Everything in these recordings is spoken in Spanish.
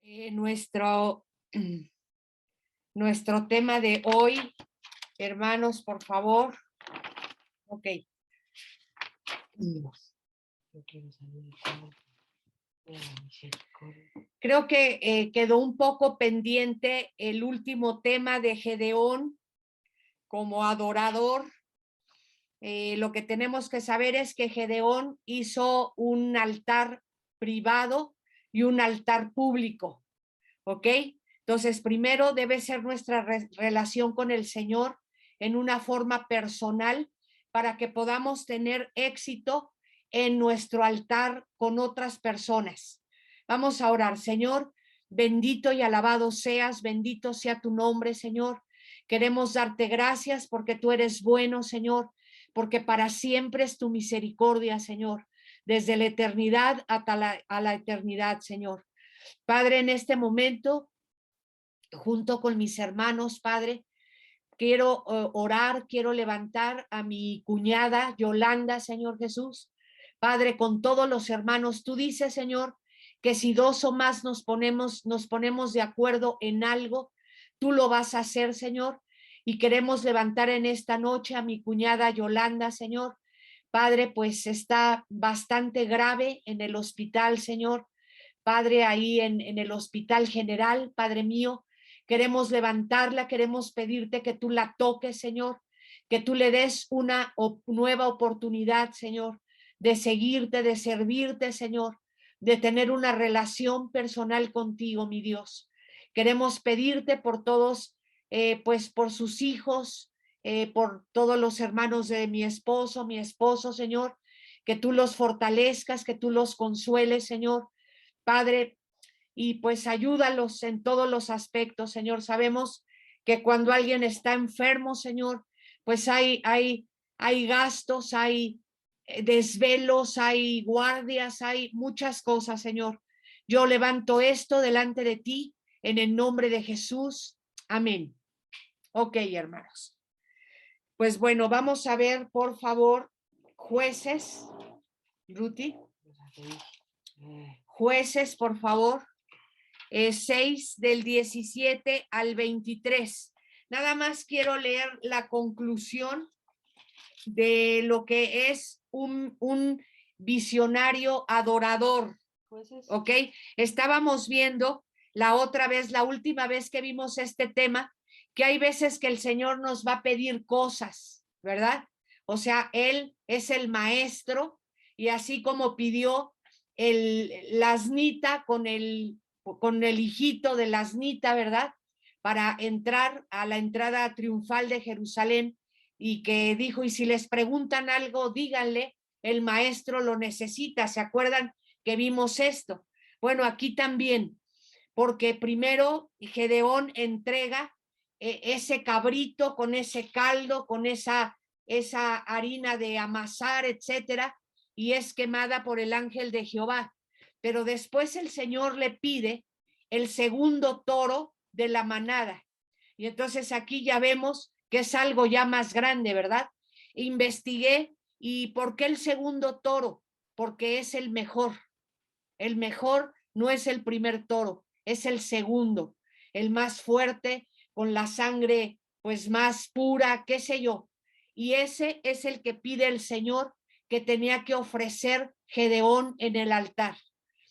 Nuestro, nuestro tema de hoy, hermanos, por favor. Ok. Creo que quedó un poco pendiente el último tema de Gedeón como adorador. Lo que tenemos que saber es que Gedeón hizo un altar privado y un altar público. ¿Ok? Entonces, primero debe ser nuestra relación con el Señor en una forma personal para que podamos tener éxito en nuestro altar con otras personas. Vamos a orar. Señor, bendito y alabado seas, bendito sea tu nombre, Señor. Queremos darte gracias porque tú eres bueno, Señor, porque para siempre es tu misericordia, Señor, desde la eternidad hasta la eternidad, Señor. Padre, en este momento, junto con mis hermanos, Padre, quiero orar, quiero levantar a mi cuñada Yolanda, Señor Jesús. Padre, con todos los hermanos, tú dices, Señor, que si dos o más nos ponemos de acuerdo en algo, tú lo vas a hacer, Señor. Y queremos levantar en esta noche a mi cuñada Yolanda, Señor. Padre, pues está bastante grave en el hospital, Señor. Padre, ahí en el Hospital General, Padre mío, queremos levantarla, queremos pedirte que tú la toques, Señor, que tú le des una nueva oportunidad, Señor, de seguirte, de servirte, Señor, de tener una relación personal contigo, mi Dios. Queremos pedirte por todos, pues por sus hijos, por todos los hermanos de mi esposo, Señor, que tú los fortalezcas, que tú los consueles, Señor. Padre, y pues ayúdalos en todos los aspectos, Señor. Sabemos que cuando alguien está enfermo, Señor, pues hay gastos, hay desvelos, hay guardias, hay muchas cosas, Señor. Yo levanto esto delante de ti en el nombre de Jesús. Amén. Ok, hermanos. Pues bueno, vamos a ver, por favor, jueces. Ruti. Jueces, por favor. 6 del 17 al 23. Nada más quiero leer la conclusión de lo que es un visionario adorador. ¿Ok? Estábamos viendo la última vez que vimos este tema, que hay veces que el Señor nos va a pedir cosas, ¿verdad? O sea, Él es el maestro y así como pidió la asnita con el hijito de la asnita, ¿verdad? Para entrar a la entrada triunfal de Jerusalén y que dijo, y si les preguntan algo, díganle, el maestro lo necesita. ¿Se acuerdan que vimos esto? Bueno, aquí también, porque primero Gedeón entrega ese cabrito con ese caldo, con esa harina de amasar, etcétera, y es quemada por el ángel de Jehová. Pero después el Señor le pide el segundo toro de la manada. Y entonces aquí ya vemos que es algo ya más grande, ¿verdad? Investigué, ¿y por qué el segundo toro? Porque es el mejor. El mejor no es el primer toro, es el segundo, el más fuerte, con la sangre pues más pura, qué sé yo. Y ese es el que pide el Señor que tenía que ofrecer Gedeón en el altar.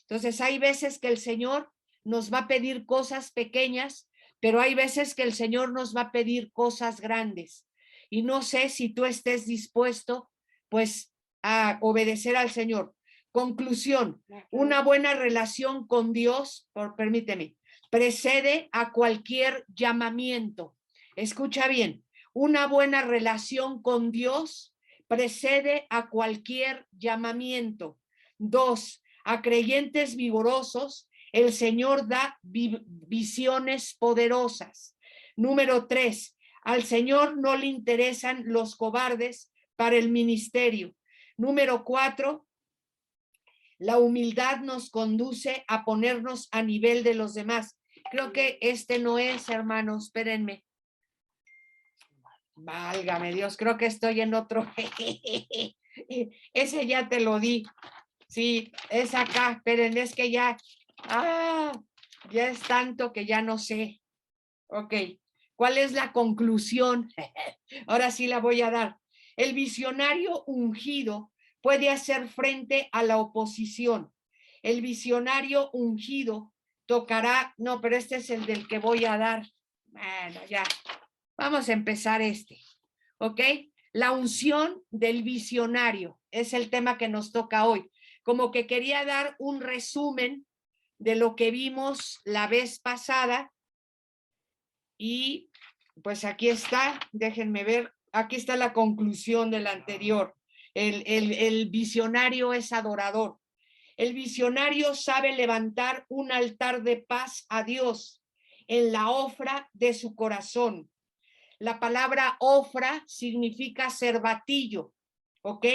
Entonces hay veces que el Señor nos va a pedir cosas pequeñas, pero hay veces que el Señor nos va a pedir cosas grandes. Y no sé si tú estés dispuesto pues a obedecer al Señor. Conclusión, una buena relación con Dios, permíteme, precede a cualquier llamamiento. Escucha bien, una buena relación con Dios precede a cualquier llamamiento. 2, a creyentes vigorosos, el Señor da visiones poderosas. Número 3, al Señor no le interesan los cobardes para el ministerio. Número 4, la humildad nos conduce a ponernos a nivel de los demás. Creo que este no es, hermanos, espérenme. Válgame Dios, creo que estoy en otro. Ese ya te lo di. Sí, es acá, esperen, es que ya. Ya es tanto que ya no sé. Ok, ¿cuál es la conclusión? Ahora sí la voy a dar. El visionario ungido puede hacer frente a la oposición. El visionario ungido tocará, no, pero este es el del que voy a dar. Bueno, ya, vamos a empezar este, ¿ok? La unción del visionario es el tema que nos toca hoy. Como que quería dar un resumen de lo que vimos la vez pasada y pues aquí está, déjenme ver, aquí está la conclusión del anterior. El visionario es adorador. El visionario sabe levantar un altar de paz a Dios en la ofra de su corazón. La palabra ofra significa cervatillo, ¿ok?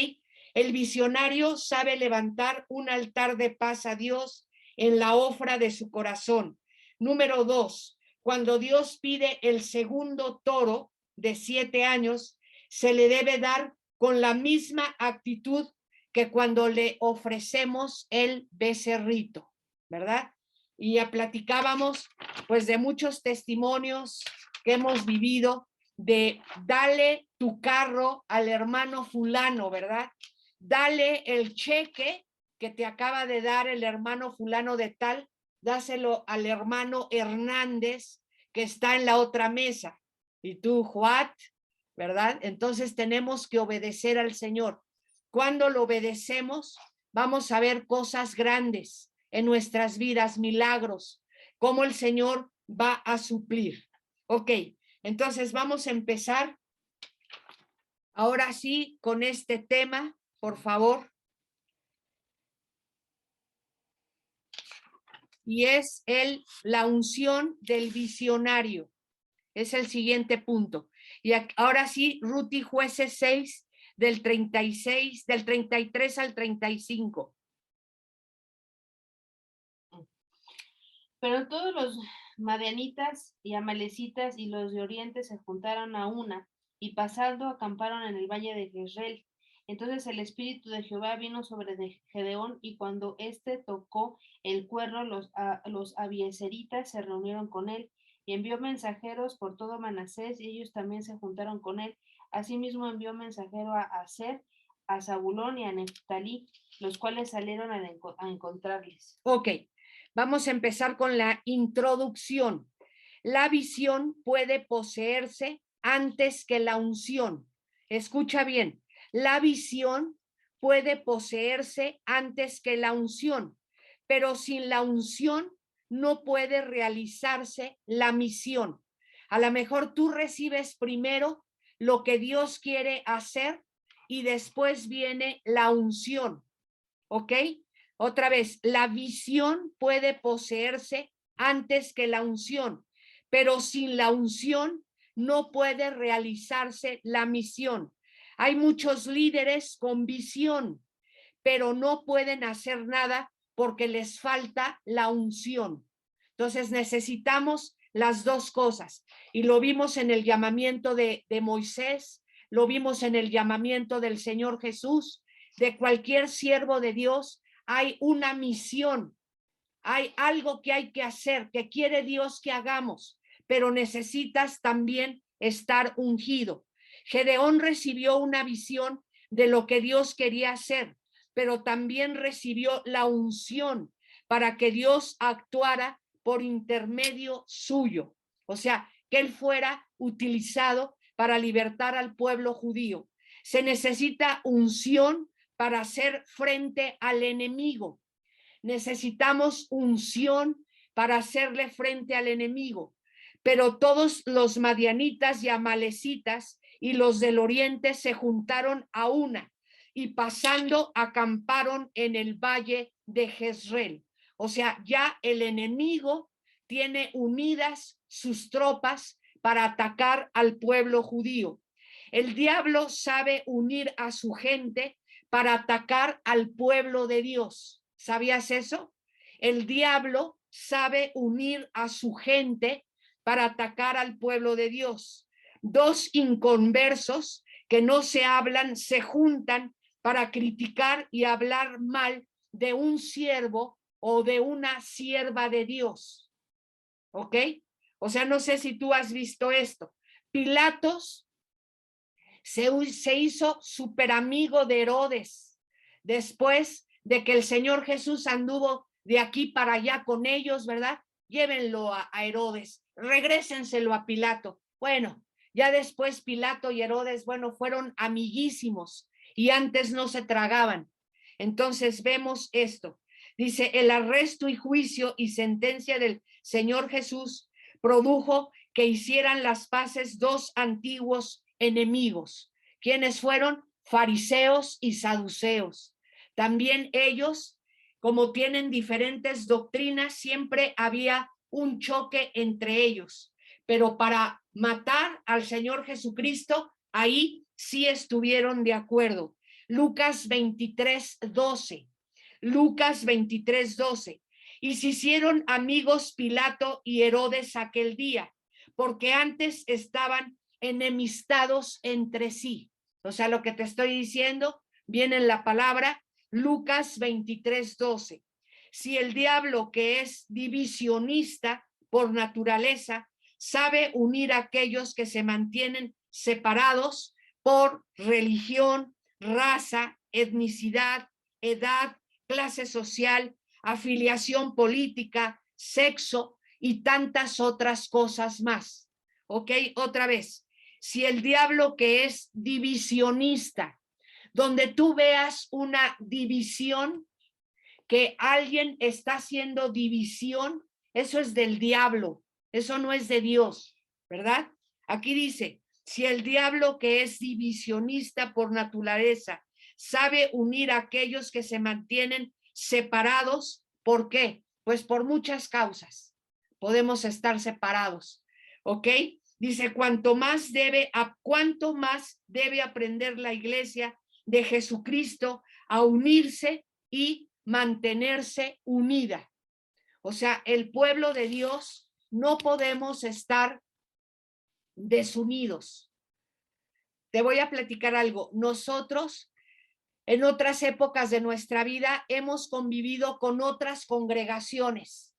El visionario sabe levantar un altar de paz a Dios en la ofra de su corazón. Número 2, cuando Dios pide el segundo toro de 7 años, se le debe dar con la misma actitud que cuando le ofrecemos el becerrito, ¿verdad? Y ya platicábamos pues de muchos testimonios que hemos vivido de dale tu carro al hermano fulano, ¿verdad? Dale el cheque que te acaba de dar el hermano fulano de tal, dáselo al hermano Hernández que está en la otra mesa. Y tú, what, ¿verdad? Entonces tenemos que obedecer al Señor. Cuando lo obedecemos, vamos a ver cosas grandes en nuestras vidas, milagros, cómo el Señor va a suplir. Ok, entonces vamos a empezar ahora sí con este tema, por favor. Y es la unción del visionario. Es el siguiente punto. Y ahora sí, Ruti, Jueces 6, del 36, del 33 al 35. Pero todos los madianitas y amalecitas y los de oriente se juntaron a una, y pasando acamparon en el valle de Jezreel. Entonces el espíritu de Jehová vino sobre Gedeón, y cuando éste tocó el cuerno, los abiezeritas se reunieron con él, y envió mensajeros por todo Manasés, y ellos también se juntaron con él. Asimismo envió mensajero a Aser, a Zabulón y a Neftalí, los cuales salieron a encontrarles. Ok, vamos a empezar con la introducción. La visión puede poseerse antes que la unción. Escucha bien, la visión puede poseerse antes que la unción, pero sin la unción no puede realizarse la misión. A lo mejor tú recibes primero lo que Dios quiere hacer y después viene la unción, ¿ok? Otra vez, la visión puede poseerse antes que la unción, pero sin la unción no puede realizarse la misión. Hay muchos líderes con visión, pero no pueden hacer nada porque les falta la unción. Entonces necesitamos las dos cosas. Y lo vimos en el llamamiento de Moisés, lo vimos en el llamamiento del Señor Jesús, de cualquier siervo de Dios. Hay una misión, hay algo que hay que hacer, que quiere Dios que hagamos, pero necesitas también estar ungido. Gedeón recibió una visión de lo que Dios quería hacer, pero también recibió la unción para que Dios actuara por intermedio suyo. O sea, que él fuera utilizado para libertar al pueblo judío. Se necesita unción para hacer frente al enemigo. Necesitamos unción para hacerle frente al enemigo. Pero todos los madianitas y amalecitas y los del oriente se juntaron a una y pasando acamparon en el valle de Jezreel. O sea, ya el enemigo tiene unidas sus tropas para atacar al pueblo judío. El diablo sabe unir a su gente para atacar al pueblo de Dios. ¿Sabías eso? El diablo sabe unir a su gente para atacar al pueblo de Dios. Dos inconversos que no se hablan se juntan para criticar y hablar mal de un siervo o de una sierva de Dios. ¿ok? O sea, no sé si tú has visto esto. Pilatos se hizo súper amigo de Herodes después de que el Señor Jesús anduvo de aquí para allá con ellos, ¿verdad? Llévenlo a Herodes, regrésenselo a Pilato. Bueno, ya después Pilato y Herodes, bueno, fueron amiguísimos y antes no se tragaban. Entonces vemos esto. Dice, el arresto y juicio y sentencia del Señor Jesús produjo que hicieran las paces dos antiguos enemigos, quienes fueron fariseos y saduceos. También ellos, como tienen diferentes doctrinas, siempre había un choque entre ellos, pero para matar al Señor Jesucristo, ahí sí estuvieron de acuerdo. Lucas 23:12. Lucas 23:12. Y se hicieron amigos Pilato y Herodes aquel día, porque antes estaban enemistados entre sí. O sea, lo que te estoy diciendo viene en la palabra Lucas 23:12. Si el diablo, que es divisionista por naturaleza, sabe unir a aquellos que se mantienen separados por religión, raza, etnicidad, edad, clase social, afiliación política, sexo y tantas otras cosas más. ¿Ok? Otra vez, si el diablo, que es divisionista, donde tú veas una división, que alguien está haciendo división, eso es del diablo, eso no es de Dios, ¿verdad? Aquí dice, si el diablo, que es divisionista por naturaleza, sabe unir a aquellos que se mantienen separados, ¿por qué? Pues por muchas causas podemos estar separados, ¿ok? Dice, cuánto más debe aprender la iglesia de Jesucristo a unirse y mantenerse unida. O sea, el pueblo de Dios no podemos estar desunidos. Te voy a platicar algo. Nosotros, en otras épocas de nuestra vida, hemos convivido con otras congregaciones.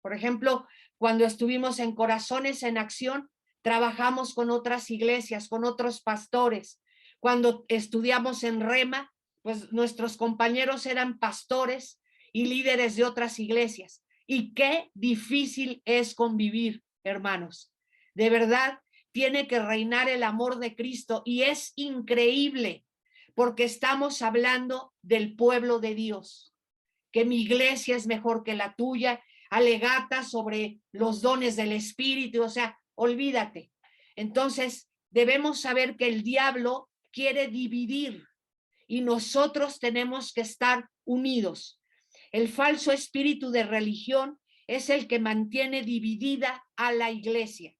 Por ejemplo, cuando estuvimos en Corazones en Acción, trabajamos con otras iglesias, con otros pastores. Cuando estudiamos en Rema, pues nuestros compañeros eran pastores y líderes de otras iglesias. Y qué difícil es convivir, hermanos. De verdad, tiene que reinar el amor de Cristo y es increíble porque estamos hablando del pueblo de Dios, que mi iglesia es mejor que la tuya, alegata sobre los dones del Espíritu, o sea, olvídate. Entonces, debemos saber que el diablo quiere dividir y nosotros tenemos que estar unidos. El falso espíritu de religión es el que mantiene dividida a la iglesia.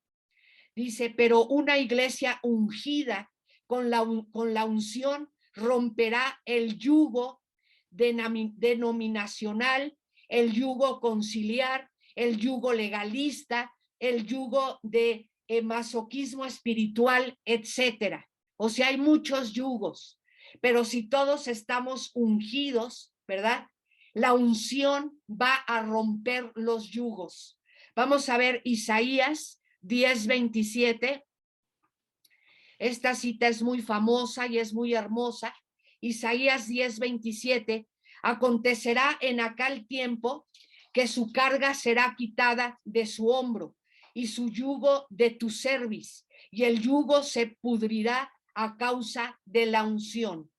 Dice, pero una iglesia ungida con la unción romperá el yugo denominacional, el yugo conciliar, el yugo legalista, el yugo de masoquismo espiritual, etcétera. O sea, hay muchos yugos, pero si todos estamos ungidos, ¿verdad? La unción va a romper los yugos. Vamos a ver Isaías 10:27. Esta cita es muy famosa y es muy hermosa. Isaías 10:27. Acontecerá en aquel tiempo que su carga será quitada de su hombro y su yugo de tu cerviz, y el yugo se pudrirá a causa de la unción.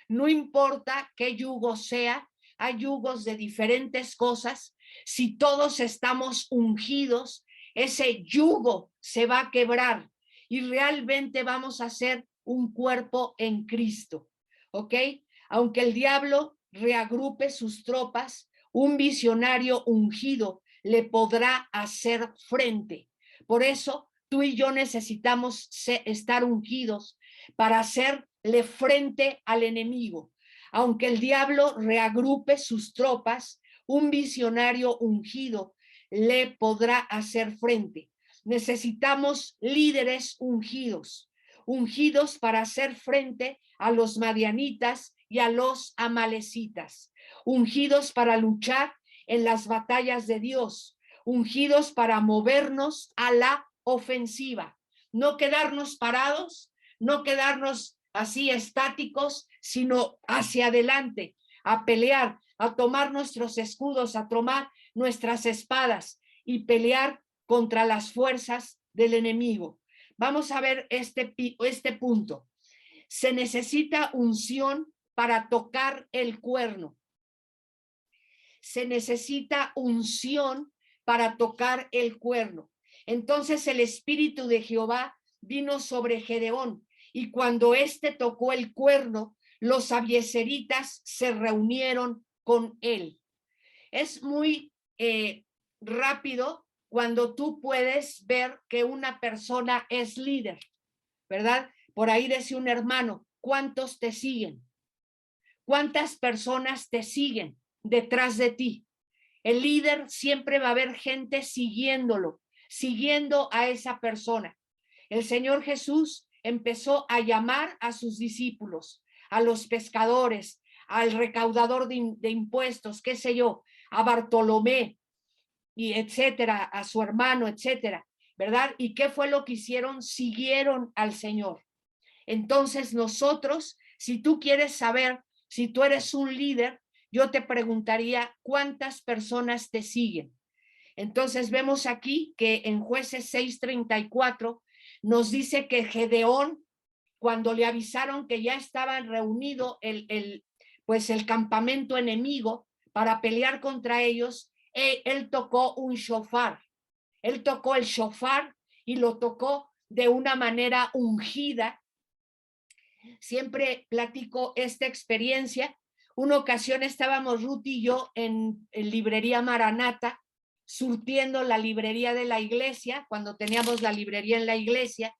No importa qué yugo sea, hay yugos de diferentes cosas. Si todos estamos ungidos, ese yugo se va a quebrar y realmente vamos a ser un cuerpo en Cristo, ¿ok? Aunque el diablo reagrupe sus tropas, un visionario ungido le podrá hacer frente. Por eso tú y yo necesitamos estar ungidos para hacerle frente al enemigo. Aunque el diablo reagrupe sus tropas, un visionario ungido le podrá hacer frente. Necesitamos líderes ungidos, ungidos para hacer frente a los madianitas y a los amalecitas, ungidos para luchar en las batallas de Dios, ungidos para movernos a la ofensiva, no quedarnos parados, no quedarnos así estáticos, sino hacia adelante, a pelear, a tomar nuestros escudos, a tomar nuestras espadas y pelear contra las fuerzas del enemigo. Vamos a ver este punto. Se necesita unción para tocar el cuerno. Se necesita unción para tocar el cuerno. Entonces el Espíritu de Jehová vino sobre Gedeón, y cuando éste tocó el cuerno, los abiezeritas se reunieron con él. Es muy rápido cuando tú puedes ver que una persona es líder, ¿verdad? Por ahí decía un hermano, ¿cuántos te siguen? ¿Cuántas personas te siguen detrás de ti? El líder siempre va a haber gente siguiéndolo, siguiendo a esa persona. El Señor Jesús empezó a llamar a sus discípulos, a los pescadores, al recaudador de impuestos, qué sé yo, a Bartolomé, y etcétera, a su hermano, etcétera, ¿verdad? ¿Y qué fue lo que hicieron? Siguieron al Señor. Entonces nosotros, si tú quieres saber, si tú eres un líder, yo te preguntaría, ¿cuántas personas te siguen? Entonces vemos aquí que en Jueces 6:34 nos dice que Gedeón, cuando le avisaron que ya estaban reunido el campamento enemigo para pelear contra ellos, él tocó un shofar. Él tocó el shofar y lo tocó de una manera ungida. Siempre platico esta experiencia. Una ocasión estábamos Ruth y yo en librería Maranata, surtiendo la librería de la iglesia, cuando teníamos la librería en la iglesia,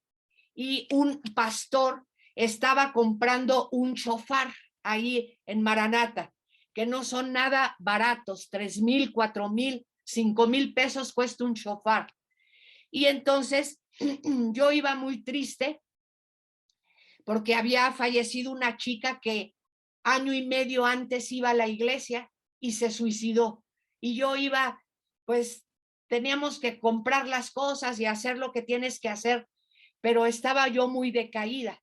y un pastor estaba comprando un shofar ahí en Maranata, que no son nada baratos, 3,000, 4,000, 5,000 pesos cuesta un shofar. Y entonces yo iba muy triste porque había fallecido una chica que año y medio antes iba a la iglesia y se suicidó. Y yo iba, pues teníamos que comprar las cosas y hacer lo que tienes que hacer, pero estaba yo muy decaída.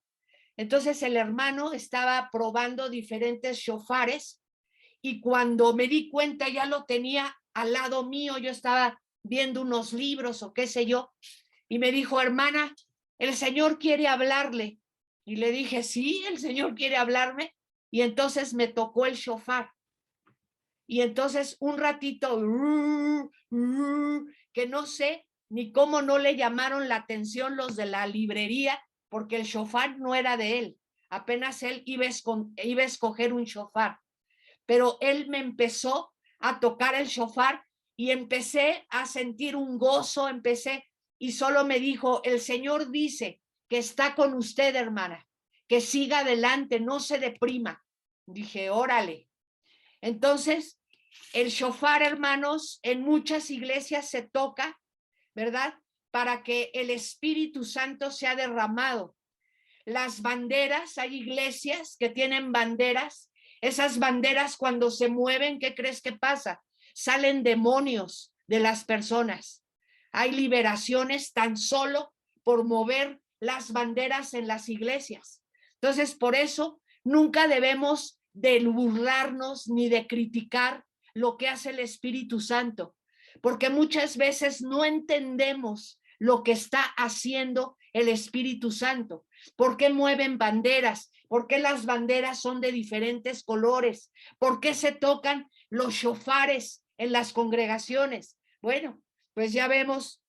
Entonces el hermano estaba probando diferentes shofares y cuando me di cuenta ya lo tenía al lado mío, yo estaba viendo unos libros o qué sé yo, y me dijo, hermana, el Señor quiere hablarle. Y le dije, sí, el Señor quiere hablarme. Y entonces me tocó el shofar. Y entonces un ratito, que no sé ni cómo no le llamaron la atención los de la librería, porque el shofar no era de él. Apenas él iba a escoger un shofar. Pero él me empezó a tocar el shofar y empecé a sentir un gozo, y solo me dijo, el Señor dice que está con usted, hermana, que siga adelante, no se deprima. Dije, órale. Entonces, el shofar, hermanos, en muchas iglesias se toca, ¿verdad? Para que el Espíritu Santo sea derramado. Las banderas, hay iglesias que tienen banderas. Esas banderas cuando se mueven, ¿qué crees que pasa? Salen demonios de las personas. Hay liberaciones tan solo por mover las banderas en las iglesias. Entonces, por eso nunca debemos de burlarnos ni de criticar lo que hace el Espíritu Santo, porque muchas veces no entendemos lo que está haciendo el Espíritu Santo. ¿Por qué mueven banderas? ¿Por qué las banderas son de diferentes colores? ¿Por qué se tocan los shofares en las congregaciones? Bueno, pues ya vemos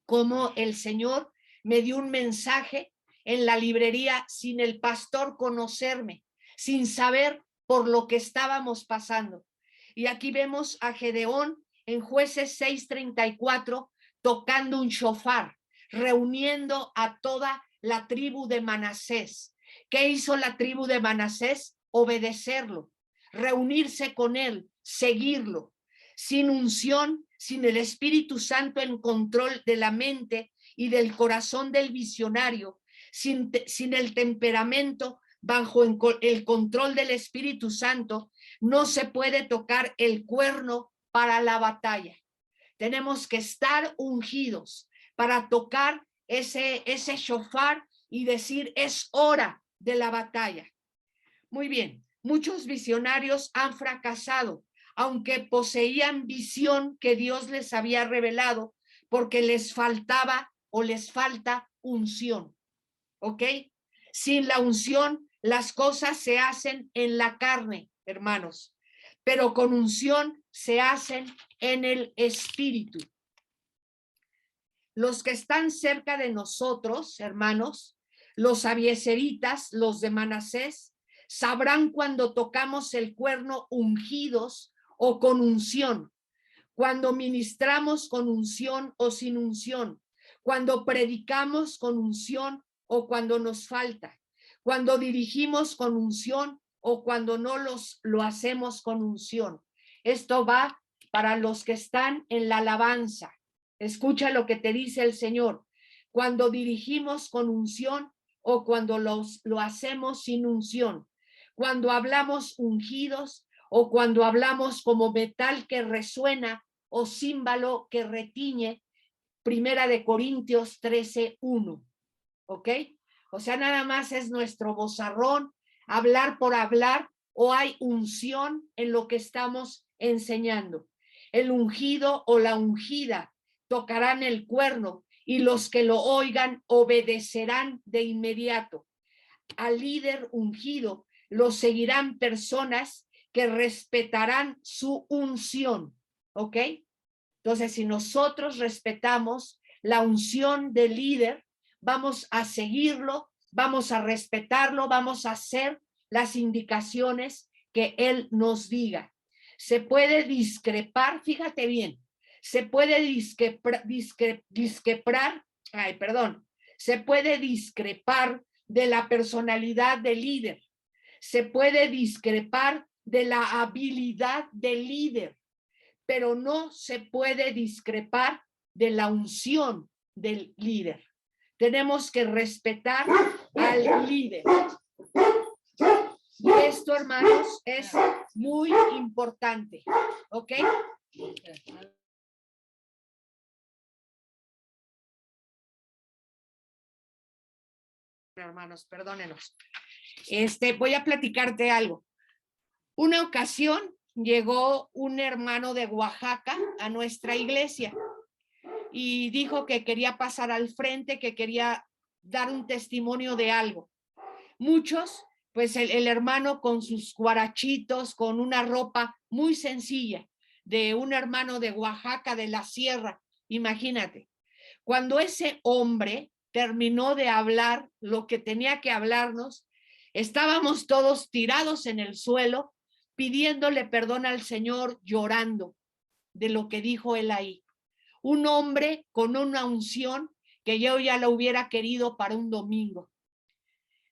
cómo el Señor me dio un mensaje en la librería sin el pastor conocerme, sin saber por lo que estábamos pasando. Y aquí vemos a Gedeón en Jueces 6:34 tocando un shofar, reuniendo a toda la tribu de Manasés. ¿Qué hizo la tribu de Manasés? Obedecerlo, reunirse con él, seguirlo. Sin unción, sin el Espíritu Santo en control de la mente y del corazón del visionario, sin el temperamento bajo el control del Espíritu Santo, no se puede tocar el cuerno para la batalla. Tenemos que estar ungidos para tocar ese shofar y decir, es hora de la batalla. Muy bien, muchos visionarios han fracasado, aunque poseían visión que Dios les había revelado, porque les faltaba o les falta unción. ¿Ok? Sin la unción, las cosas se hacen en la carne, hermanos, pero con unción se hacen en el espíritu. Los que están cerca de nosotros, hermanos, los abiezeritas, los de Manasés, sabrán cuando tocamos el cuerno ungidos o con unción, cuando ministramos con unción o sin unción, cuando predicamos con unción o cuando nos falta, cuando dirigimos con unción o cuando no lo hacemos con unción. Esto va para los que están en la alabanza. Escucha lo que te dice el Señor. Cuando dirigimos con unción o cuando lo hacemos sin unción. Cuando hablamos ungidos o cuando hablamos como metal que resuena o címbalo que retiñe. Primera de Corintios 13:1. ¿Ok? O sea, nada más es nuestro vozarrón, hablar por hablar, o hay unción en lo que estamos enseñando. El ungido o la ungida tocarán el cuerno y los que lo oigan obedecerán de inmediato. Al líder ungido lo seguirán personas que respetarán su unción. ¿Ok? Entonces, si nosotros respetamos la unción del líder, vamos a seguirlo, vamos a respetarlo, vamos a hacer las indicaciones que él nos diga. Se puede discrepar, fíjate bien, se puede se puede discrepar de la personalidad del líder, se puede discrepar de la habilidad del líder, pero no se puede discrepar de la unción del líder. Tenemos que respetar al líder. Esto, hermanos, es muy importante. ¿Ok? Hermanos, perdónenos. Voy a platicarte algo. Una ocasión llegó un hermano de Oaxaca a nuestra iglesia y dijo que quería pasar al frente, que quería dar un testimonio de algo. Muchos, pues el hermano con sus guarachitos, con una ropa muy sencilla, de un hermano de Oaxaca, de la sierra, imagínate. Cuando ese hombre terminó de hablar lo que tenía que hablarnos, estábamos todos tirados en el suelo, pidiéndole perdón al Señor, llorando de lo que dijo él ahí. Un hombre con una unción que yo ya la hubiera querido para un domingo.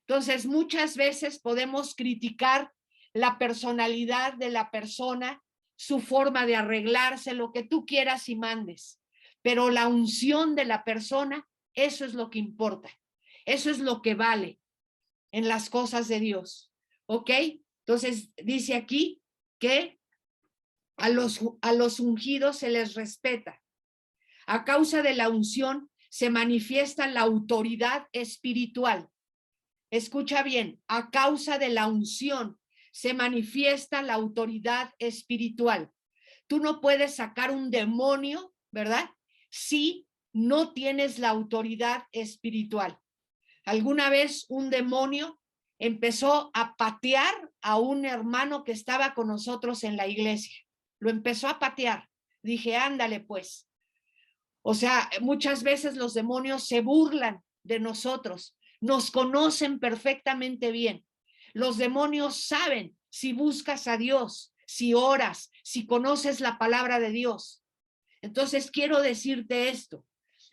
Entonces, muchas veces podemos criticar la personalidad de la persona, su forma de arreglarse, lo que tú quieras y mandes, pero la unción de la persona, eso es lo que importa, eso es lo que vale en las cosas de Dios. ¿Ok? Entonces, dice aquí que a los ungidos se les respeta. A causa de la unción se manifiesta la autoridad espiritual. Escucha bien, a causa de la unción se manifiesta la autoridad espiritual. Tú no puedes sacar un demonio, ¿verdad? Si no tienes la autoridad espiritual. Alguna vez un demonio empezó a patear a un hermano que estaba con nosotros en la iglesia. Lo empezó a patear. Dije, ándale pues. O sea, muchas veces los demonios se burlan de nosotros. Nos conocen perfectamente bien. Los demonios saben si buscas a Dios, si oras, si conoces la palabra de Dios. Entonces quiero decirte esto.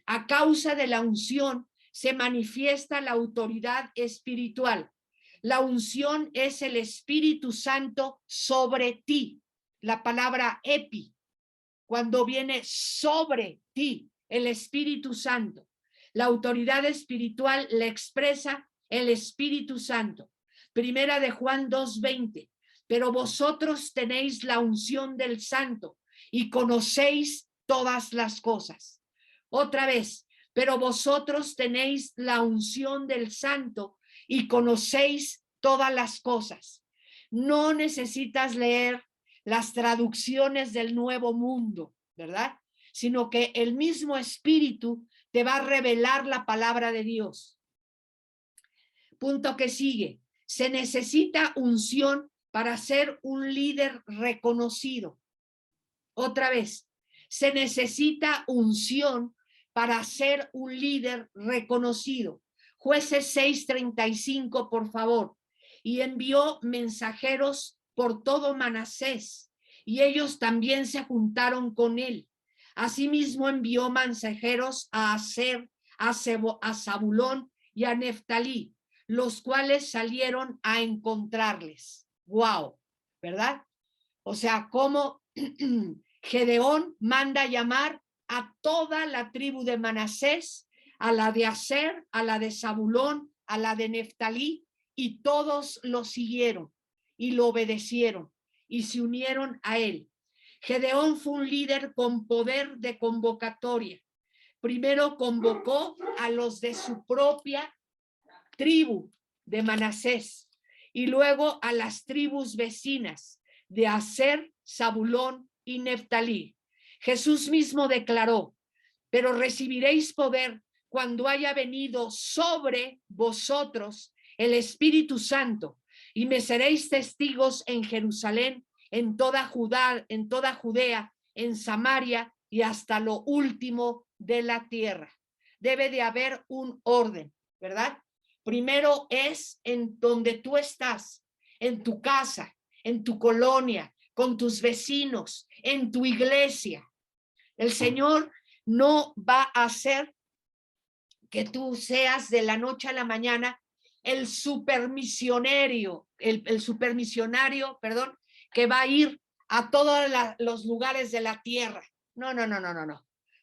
A causa de la unción se manifiesta la autoridad espiritual. La unción es el Espíritu Santo sobre ti. La palabra epi, cuando viene sobre ti, el Espíritu Santo. La autoridad espiritual la expresa el Espíritu Santo. Primera de Juan 2:20. Pero vosotros tenéis la unción del Santo y conocéis todas las cosas. Otra vez, pero vosotros tenéis la unción del Santo y conocéis todas las cosas. No necesitas leer las traducciones del Nuevo Mundo, ¿verdad? Sino que el mismo Espíritu te va a revelar la palabra de Dios. Punto que sigue. Se necesita unción para ser un líder reconocido. Otra vez, se necesita unción para ser un líder reconocido. Jueces 6:35, por favor. Y envió mensajeros por todo Manasés, y ellos también se juntaron con él. Asimismo envió mensajeros a Aser, a Zabulón y a Neftalí, los cuales salieron a encontrarles. Wow, ¿verdad? O sea, como Gedeón manda llamar a toda la tribu de Manasés, a la de Aser, a la de Zabulón, a la de Neftalí, y todos lo siguieron y lo obedecieron y se unieron a él. Gedeón fue un líder con poder de convocatoria. Primero convocó a los de su propia tribu de Manasés y luego a las tribus vecinas de Aser, Zabulón y Neftalí. Jesús mismo declaró: pero recibiréis poder cuando haya venido sobre vosotros el Espíritu Santo, y me seréis testigos en Jerusalén, en toda Judea, en Samaria y hasta lo último de la tierra. Debe de haber un orden, ¿verdad? Primero es en donde tú estás, en tu casa, en tu colonia, con tus vecinos, en tu iglesia. El Señor no va a hacer que tú seas de la noche a la mañana el supermisionario, perdón, que va a ir a todos los lugares de la tierra. No.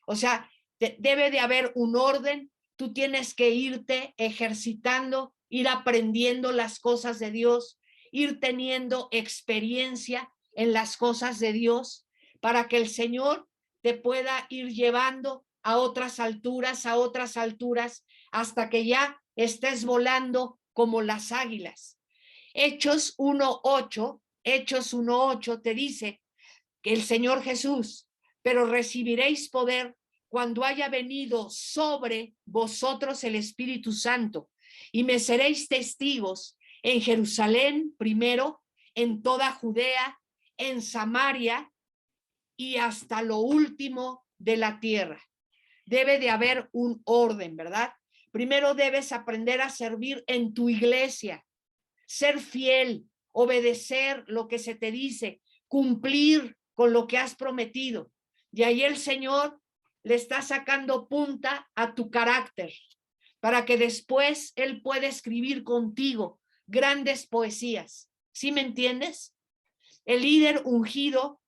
O sea, debe de haber un orden. Tú tienes que irte ejercitando, ir aprendiendo las cosas de Dios, ir teniendo experiencia en las cosas de Dios, para que el Señor te pueda ir llevando a otras alturas, hasta que ya estés volando como las águilas. Hechos 1:8 te dice que el Señor Jesús: pero recibiréis poder cuando haya venido sobre vosotros el Espíritu Santo, y me seréis testigos en Jerusalén primero, en toda Judea, en Samaria y hasta lo último de la tierra. Debe de haber un orden, ¿verdad? Primero debes aprender a servir en tu iglesia, ser fiel, obedecer lo que se te dice, cumplir con lo que has prometido. Y ahí el Señor le está sacando punta a tu carácter, para que después Él pueda escribir contigo grandes poesías. ¿Sí me entiendes? El líder ungido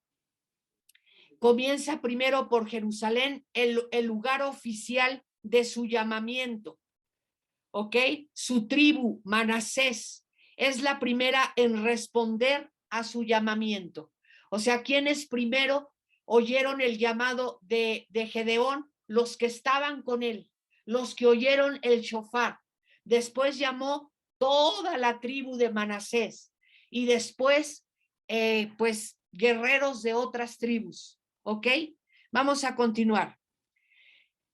comienza primero por Jerusalén, el lugar oficial de su llamamiento. ¿Ok? Su tribu, Manasés, es la primera en responder a su llamamiento. O sea, ¿quiénes primero oyeron el llamado de Gedeón? Los que estaban con él, los que oyeron el shofar. Después llamó toda la tribu de Manasés, y después, pues, guerreros de otras tribus. ¿Ok? Vamos a continuar.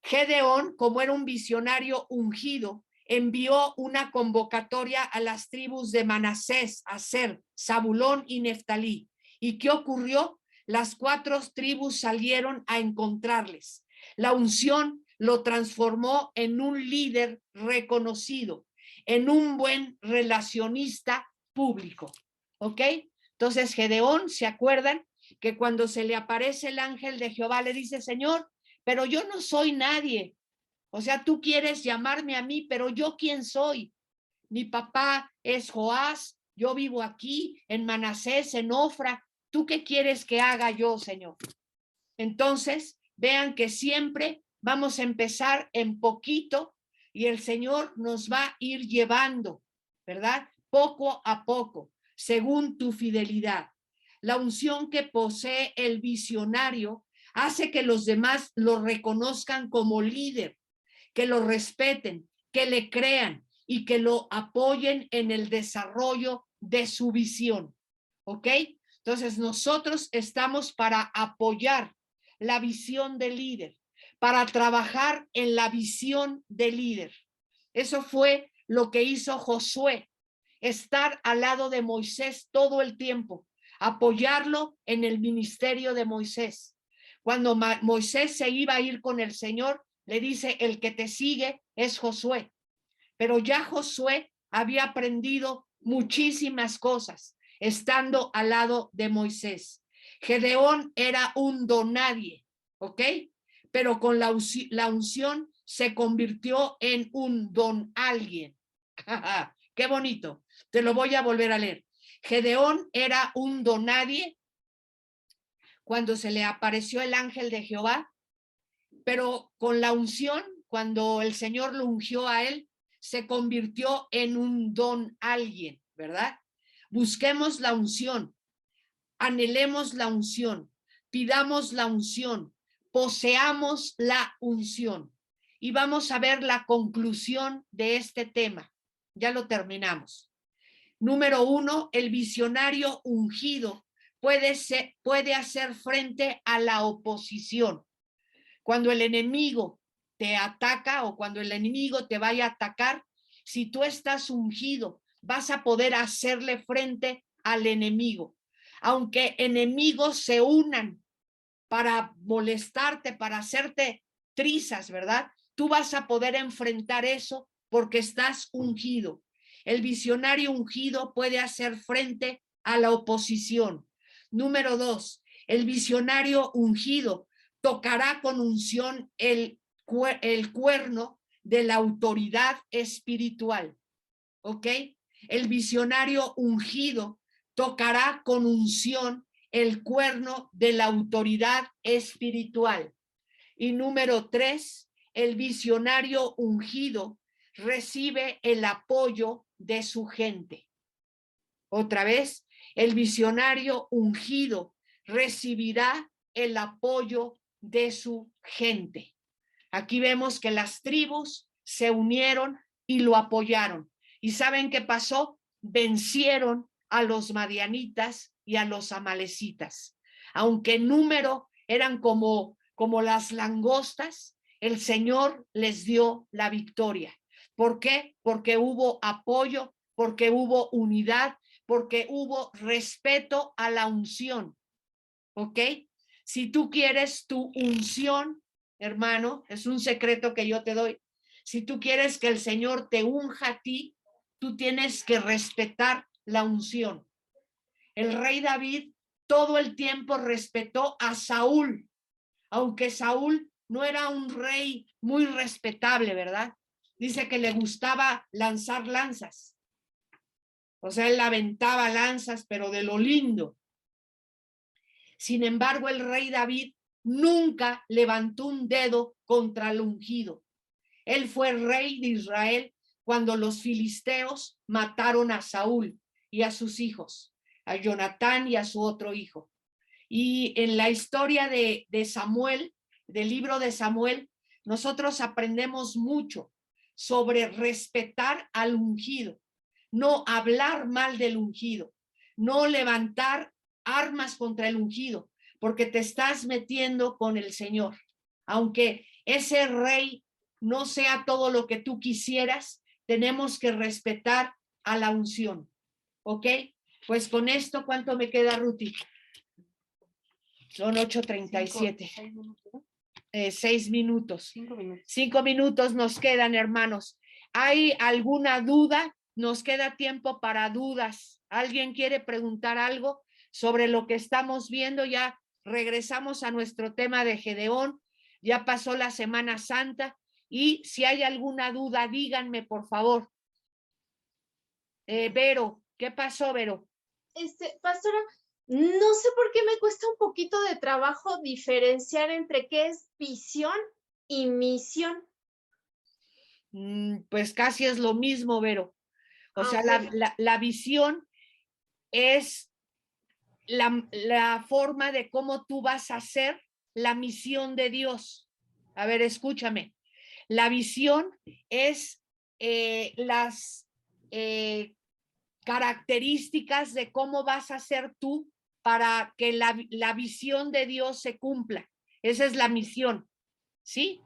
Gedeón, como era un visionario ungido, envió una convocatoria a las tribus de Manasés, Aser, Zabulón y Neftalí. ¿Y qué ocurrió? Las 4 tribus salieron a encontrarles. La unción lo transformó en un líder reconocido, en un buen relacionista público. ¿Ok? Entonces Gedeón, ¿se acuerdan? Que cuando se le aparece el ángel de Jehová le dice: Señor, pero yo no soy nadie. O sea, tú quieres llamarme a mí, pero yo ¿quién soy? Mi papá es Joás, yo vivo aquí en Manasés, en Ofra. ¿Tú qué quieres que haga yo, Señor? Entonces, vean que siempre vamos a empezar en poquito y el Señor nos va a ir llevando, ¿verdad? Poco a poco, según tu fidelidad. La unción que posee el visionario hace que los demás lo reconozcan como líder, que lo respeten, que le crean y que lo apoyen en el desarrollo de su visión. ¿Ok? Entonces nosotros estamos para apoyar la visión del líder, para trabajar en la visión del líder. Eso fue lo que hizo Josué, estar al lado de Moisés todo el tiempo, apoyarlo en el ministerio de Moisés. Cuando Moisés se iba a ir con el Señor, le dice, el que te sigue es Josué. Pero ya Josué había aprendido muchísimas cosas estando al lado de Moisés. Gedeón era un donadie, ¿ok? Pero con la unción se convirtió en un don alguien. Qué bonito. Te lo voy a volver a leer. Gedeón era un donadie cuando se le apareció el ángel de Jehová, pero con la unción, cuando el Señor lo ungió a él, se convirtió en un don alguien, ¿verdad? Busquemos la unción, anhelemos la unción, pidamos la unción, poseamos la unción. Y vamos a ver la conclusión de este tema. Ya lo terminamos. Número 1, el visionario ungido puede hacer frente a la oposición. Cuando el enemigo te ataca o cuando el enemigo te vaya a atacar, si tú estás ungido, vas a poder hacerle frente al enemigo. Aunque enemigos se unan para molestarte, para hacerte trizas, ¿verdad? Tú vas a poder enfrentar eso porque estás ungido. El visionario ungido puede hacer frente a la oposición. Número 2, el visionario ungido tocará con unción el cuerno de la autoridad espiritual. ¿Ok? El visionario ungido tocará con unción el cuerno de la autoridad espiritual. Y número 3, el visionario ungido recibe el apoyo de su gente. Otra vez, el visionario ungido recibirá el apoyo de su gente. Aquí vemos que las tribus se unieron y lo apoyaron. ¿Y saben qué pasó? Vencieron a los madianitas y a los amalecitas. Aunque en número eran como las langostas, el Señor les dio la victoria. ¿Por qué? Porque hubo apoyo, porque hubo unidad, porque hubo respeto a la unción. ¿Ok? Si tú quieres tu unción, hermano, es un secreto que yo te doy. Si tú quieres que el Señor te unja a ti, tú tienes que respetar la unción. El rey David todo el tiempo respetó a Saúl, aunque Saúl no era un rey muy respetable, ¿verdad? Dice que le gustaba lanzar lanzas. O sea, él aventaba lanzas, pero de lo lindo. Sin embargo, el rey David nunca levantó un dedo contra el ungido. Él fue rey de Israel cuando los filisteos mataron a Saúl y a sus hijos, a Jonatán y a su otro hijo. Y en la historia de Samuel, del libro de Samuel, nosotros aprendemos mucho sobre respetar al ungido, no hablar mal del ungido, no levantar armas contra el ungido, porque te estás metiendo con el Señor. Aunque ese rey no sea todo lo que tú quisieras, tenemos que respetar a la unción. ¿Ok? Pues con esto, ¿cuánto me queda, Ruti? Son 8:37. 6 minutos. 5 minutos. 5 minutos nos quedan, hermanos. ¿Hay alguna duda? Nos queda tiempo para dudas. ¿Alguien quiere preguntar algo sobre lo que estamos viendo? Ya regresamos a nuestro tema de Gedeón. Ya pasó la Semana Santa. Y si hay alguna duda, díganme, por favor. Vero, ¿qué pasó, Vero? Pastora, no sé por qué me cuesta un poquito de trabajo diferenciar entre qué es visión y misión. Pues casi es lo mismo, Vero. O sea, Ok. la visión es la forma de cómo tú vas a ser la misión de Dios? A ver, escúchame. La visión es las características de cómo vas a ser tú para que la visión de Dios se cumpla. Esa es la misión, ¿sí?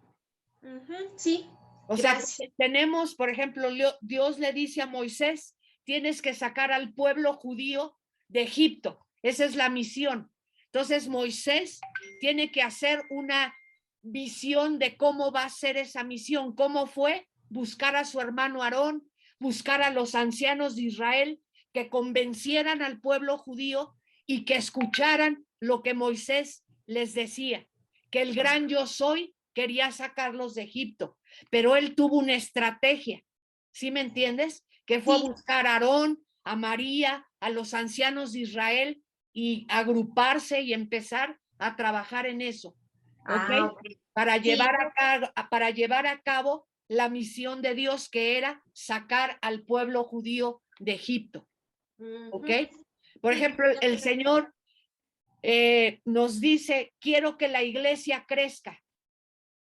Sí. O sea, tenemos, por ejemplo, Dios le dice a Moisés, tienes que sacar al pueblo judío de Egipto. Esa es la misión. Entonces, Moisés tiene que hacer una visión de cómo va a ser esa misión. ¿Cómo fue? Buscar a su hermano Aarón, buscar a los ancianos de Israel que convencieran al pueblo judío y que escucharan lo que Moisés les decía, que el gran yo soy quería sacarlos de Egipto, pero él tuvo una estrategia, ¿sí me entiendes? Que fue a buscar a Aarón, a María, a los ancianos de Israel y agruparse y empezar a trabajar en eso, ¿ok? Para llevar a cabo la misión de Dios, que era sacar al pueblo judío de Egipto, ¿ok? Por ejemplo, el Señor nos dice, quiero que la iglesia crezca.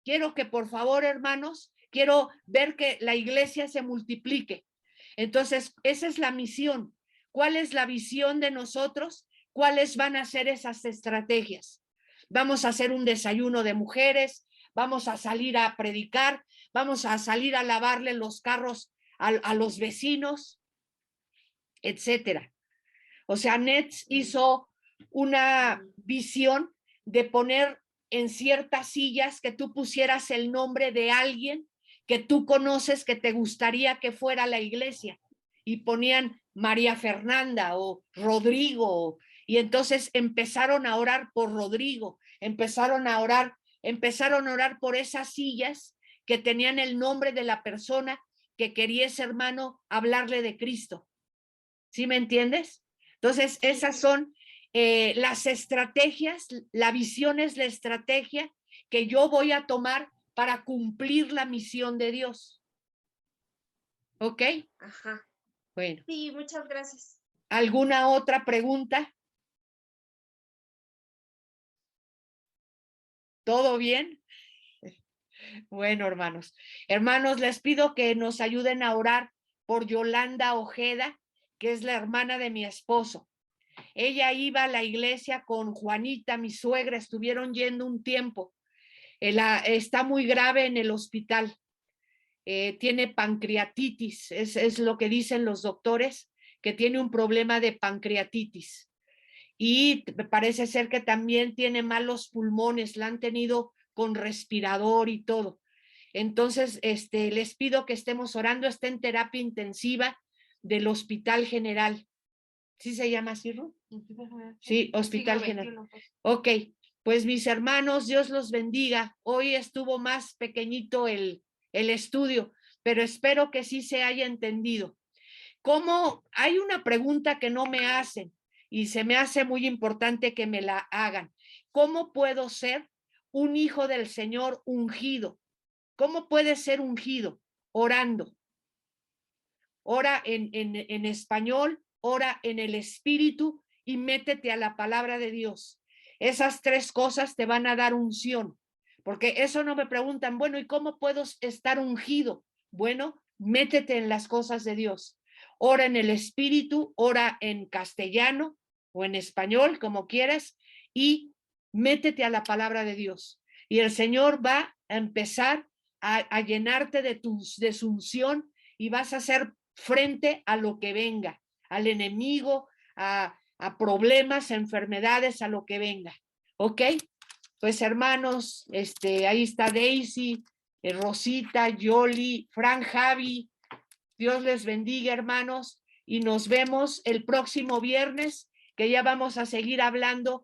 Quiero que, por favor, hermanos, quiero ver que la iglesia se multiplique. Entonces, esa es la misión. ¿Cuál es la visión de nosotros? ¿Cuáles van a ser esas estrategias? Vamos a hacer un desayuno de mujeres, vamos a salir a predicar, vamos a salir a lavarle los carros a los vecinos, etcétera. O sea, Nets hizo una visión de poner en ciertas sillas que tú pusieras el nombre de alguien que tú conoces que te gustaría que fuera la iglesia, y ponían María Fernanda o Rodrigo, y entonces empezaron a orar por Rodrigo, empezaron a orar por esas sillas que tenían el nombre de la persona que quería ese hermano hablarle de Cristo. ¿Sí me entiendes? Entonces, esas son las estrategias. La visión es la estrategia que yo voy a tomar para cumplir la misión de Dios. ¿Ok? Ajá. Bueno. Sí, muchas gracias. ¿Alguna otra pregunta? ¿Todo bien? Bueno, hermanos. Hermanos, les pido que nos ayuden a orar por Yolanda Ojeda, que es la hermana de mi esposo. Ella iba a la iglesia con Juanita, mi suegra, estuvieron yendo un tiempo. Está muy grave en el hospital. Tiene pancreatitis, es lo que dicen los doctores, que tiene un problema de pancreatitis. Y parece ser que también tiene malos pulmones, la han tenido con respirador y todo. Entonces, les pido que estemos orando. Está en terapia intensiva del Hospital General. ¿Sí se llama así, Ruth? Sí, Hospital General. Ok, pues mis hermanos, Dios los bendiga. Hoy estuvo más pequeñito el estudio, pero espero que sí se haya entendido. ¿Cómo? Hay una pregunta que no me hacen y se me hace muy importante que me la hagan. ¿Cómo puedo ser un hijo del Señor ungido? ¿Cómo puede ser ungido? Orando. Ora en español, ora en el Espíritu y métete a la palabra de Dios. Esas tres cosas te van a dar unción, porque eso no me preguntan, bueno, ¿y cómo puedo estar ungido? Bueno, métete en las cosas de Dios. Ora en el Espíritu, ora en castellano o en español, como quieras, y métete a la palabra de Dios. Y el Señor va a empezar a llenarte de su unción, y vas a ser frente a lo que venga, al enemigo, a problemas, a enfermedades, a lo que venga. ¿Ok? Pues hermanos, ahí está Daisy, Rosita, Yoli, Fran, Javi. Dios les bendiga, hermanos, y nos vemos el próximo viernes, que ya vamos a seguir hablando